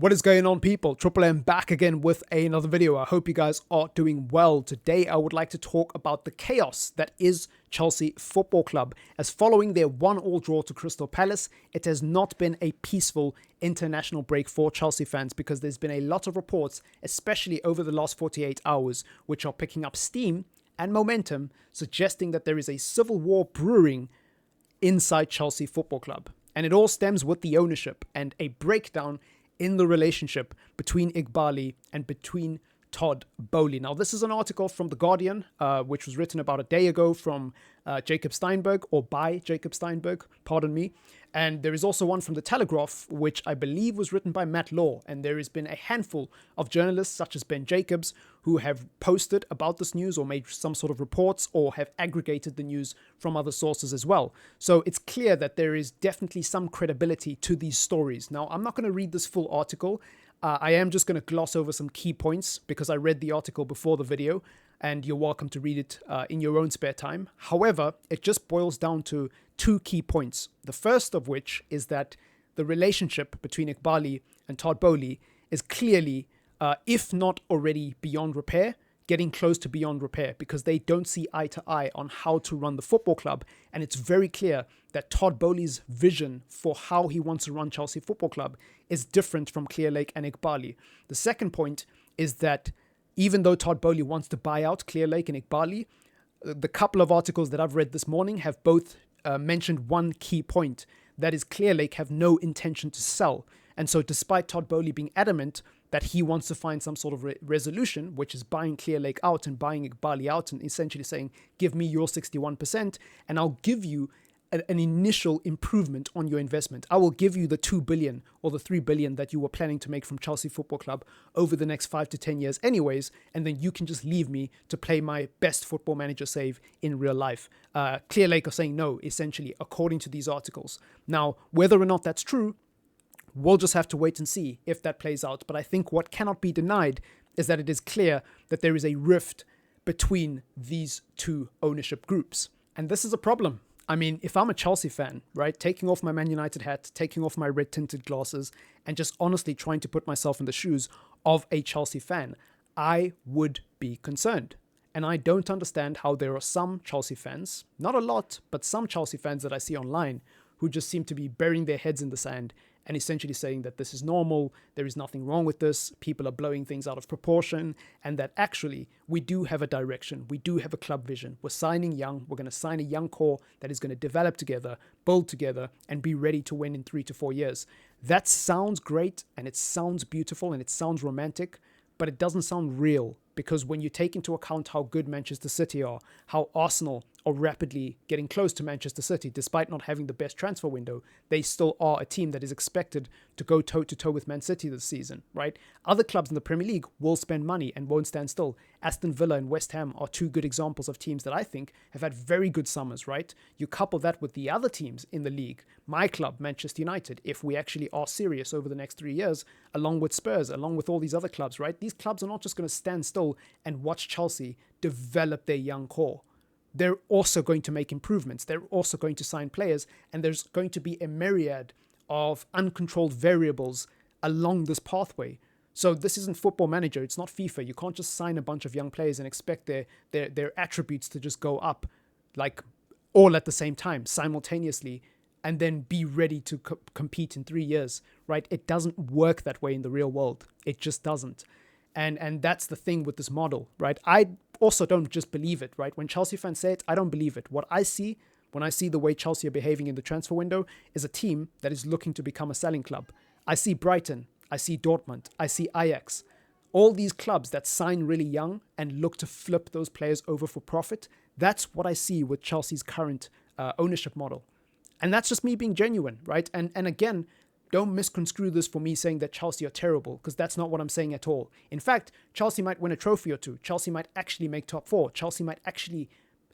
What is going on, people? Triple M back again with another video. I hope you guys are doing well. Today I would like to talk about the chaos that is Chelsea Football Club, as following their 1-1 draw to Crystal Palace, it has not been a peaceful international break for Chelsea fans, because there's been a lot of reports, especially over the last 48 hours, which are picking up steam and momentum, suggesting that there is a civil war brewing inside Chelsea Football Club. And it all stems with the ownership and a breakdown in the relationship between Ighbali and between Todd Boehly. Now, this is an article from The Guardian, which was written about a day ago from Jacob Steinberg, or by Jacob Steinberg, pardon me. And there is also one from The Telegraph, which I believe was written by Matt Law. And there has been a handful of journalists, such as Ben Jacobs, who have posted about this news or made some sort of reports or have aggregated the news from other sources as well. So it's clear that there is definitely some credibility to these stories. Now, I'm not going to read this full article. I am just going to gloss over some key points because I read the article before the video, and you're welcome to read it in your own spare time. However, it just boils down to two key points. The first of which is that the relationship between Ighbali and Todd Boehly is clearly, if not already beyond repair, getting close to beyond repair, because they don't see eye to eye on how to run the football club. And it's very clear that Todd Boehly's vision for how he wants to run Chelsea Football Club is different from Clearlake and Ighbali. The second point is that even though Todd Boehly wants to buy out Clearlake and Ighbali, the couple of articles that I've read this morning have both mentioned one key point, that is Clearlake have no intention to sell. And so despite Todd Boehly being adamant that he wants to find some sort of resolution, which is buying Clearlake out and buying Ighbali out and essentially saying, give me your 61% and I'll give you an initial improvement on your investment. I will give you the 2 billion or the 3 billion that you were planning to make from Chelsea Football Club over the next 5 to 10 years anyways, and then you can just leave me to play my best football manager save in real life. Clearlake are saying no, essentially, according to these articles. Now, whether or not that's true, we'll just have to wait and see if that plays out. But I think what cannot be denied is that it is clear that there is a rift between these two ownership groups. And this is a problem. I mean, if I'm a Chelsea fan, right, taking off my Man United hat, taking off my red tinted glasses, and just honestly trying to put myself in the shoes of a Chelsea fan, I would be concerned. And I don't understand how there are some Chelsea fans, not a lot, but some Chelsea fans that I see online who just seem to be burying their heads in the sand and essentially saying that this is normal, there is nothing wrong with this, people are blowing things out of proportion, and that actually we do have a direction, we do have a club vision. We're signing young, we're going to sign a young core that is going to develop together, build together, and be ready to win in 3 to 4 years. That sounds great, and it sounds beautiful, and it sounds romantic, but it doesn't sound real, because when you take into account how good Manchester City are, how Arsenal are rapidly getting close to Manchester City, despite not having the best transfer window, they still are a team that is expected to go toe-to-toe with Man City this season, right? Other clubs in the Premier League will spend money and won't stand still. Aston Villa and West Ham are two good examples of teams that I think have had very good summers, right? You couple that with the other teams in the league, my club, Manchester United, if we actually are serious over the next 3 years, along with Spurs, along with all these other clubs, right? These clubs are not just going to stand still and watch Chelsea develop their young core. They're also going to make improvements. They're also going to sign players, and there's going to be a myriad of uncontrolled variables along this pathway. So this isn't Football Manager. It's not FIFA. You can't just sign a bunch of young players and expect their attributes to just go up like all at the same time, simultaneously, and then be ready to compete in 3 years, right? It doesn't work that way in the real world. It just doesn't. And that's the thing with this model, right? I also don't just believe it, right? When Chelsea fans say it, I don't believe it. What I see when I see the way Chelsea are behaving in the transfer window is a team that is looking to become a selling club. I see Brighton, I see Dortmund, I see Ajax. All these clubs that sign really young and look to flip those players over for profit. That's what I see with Chelsea's current ownership model. And that's just me being genuine, right? And again, don't misconstrue this for me saying that Chelsea are terrible, because that's not what I'm saying at all. In fact, Chelsea might win a trophy or two. Chelsea might actually make top 4. Chelsea might actually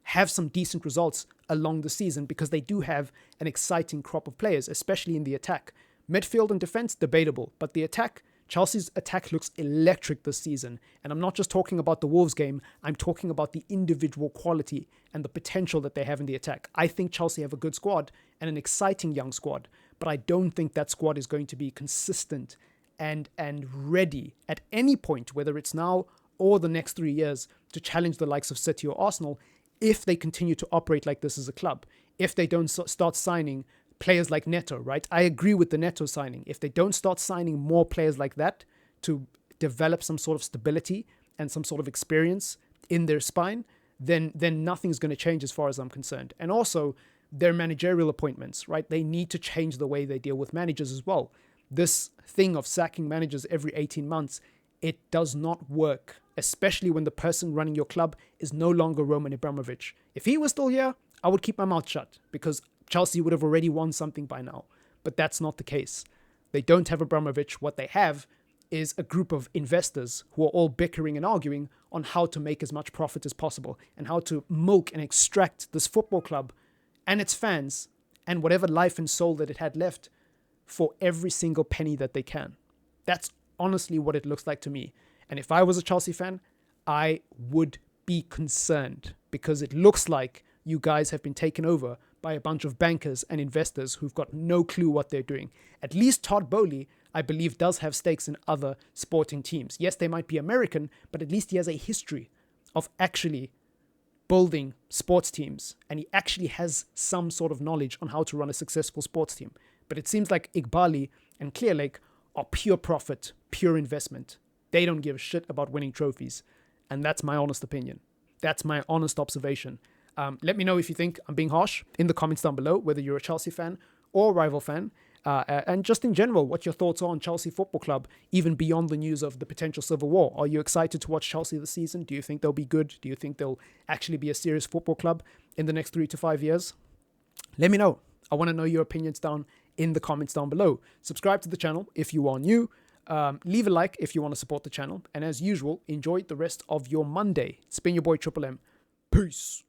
have some decent results along the season, because they do have an exciting crop of players, especially in the attack. Midfield and defense, debatable, but the attack, Chelsea's attack looks electric this season. And I'm not just talking about the Wolves game, I'm talking about the individual quality and the potential that they have in the attack. I think Chelsea have a good squad and an exciting young squad, but I don't think that squad is going to be consistent and ready at any point, whether it's now or the next 3 years, to challenge the likes of City or Arsenal if they continue to operate like this as a club. If they don't start signing players like Neto, right? I agree with the Neto signing. If they don't start signing more players like that to develop some sort of stability and some sort of experience in their spine, then nothing's going to change as far as I'm concerned. And also their managerial appointments, right? They need to change the way they deal with managers as well. This thing of sacking managers every 18 months, it does not work, especially when the person running your club is no longer Roman Abramovich. If he was still here, I would keep my mouth shut because Chelsea would have already won something by now. But that's not the case. They don't have Abramovich. What they have is a group of investors who are all bickering and arguing on how to make as much profit as possible and how to milk and extract this football club and its fans and whatever life and soul that it had left for every single penny that they can. That's honestly what it looks like to me. And if I was a Chelsea fan, I would be concerned because it looks like you guys have been taken over by a bunch of bankers and investors who've got no clue what they're doing. At least Todd Bowley, I believe, does have stakes in other sporting teams. Yes, they might be American, but at least he has a history of actually building sports teams, and he actually has some sort of knowledge on how to run a successful sports team. But it seems like Iqbali and Clearlake are pure profit, pure investment. They don't give a shit about winning trophies. And that's my honest opinion. That's my honest observation. Let me know if you think I'm being harsh in the comments down below, whether you're a Chelsea fan or a rival fan. And just in general, what your thoughts are on Chelsea Football Club, even beyond the news of the potential civil war. Are you excited to watch Chelsea this season? Do you think they'll be good? Do you think they'll actually be a serious football club in the next 3 to 5 years? Let me know. I want to know your opinions down in the comments down below. Subscribe to the channel if you are new. Leave a like if you want to support the channel. And as usual, enjoy the rest of your Monday. It's been your boy Triple M. Peace.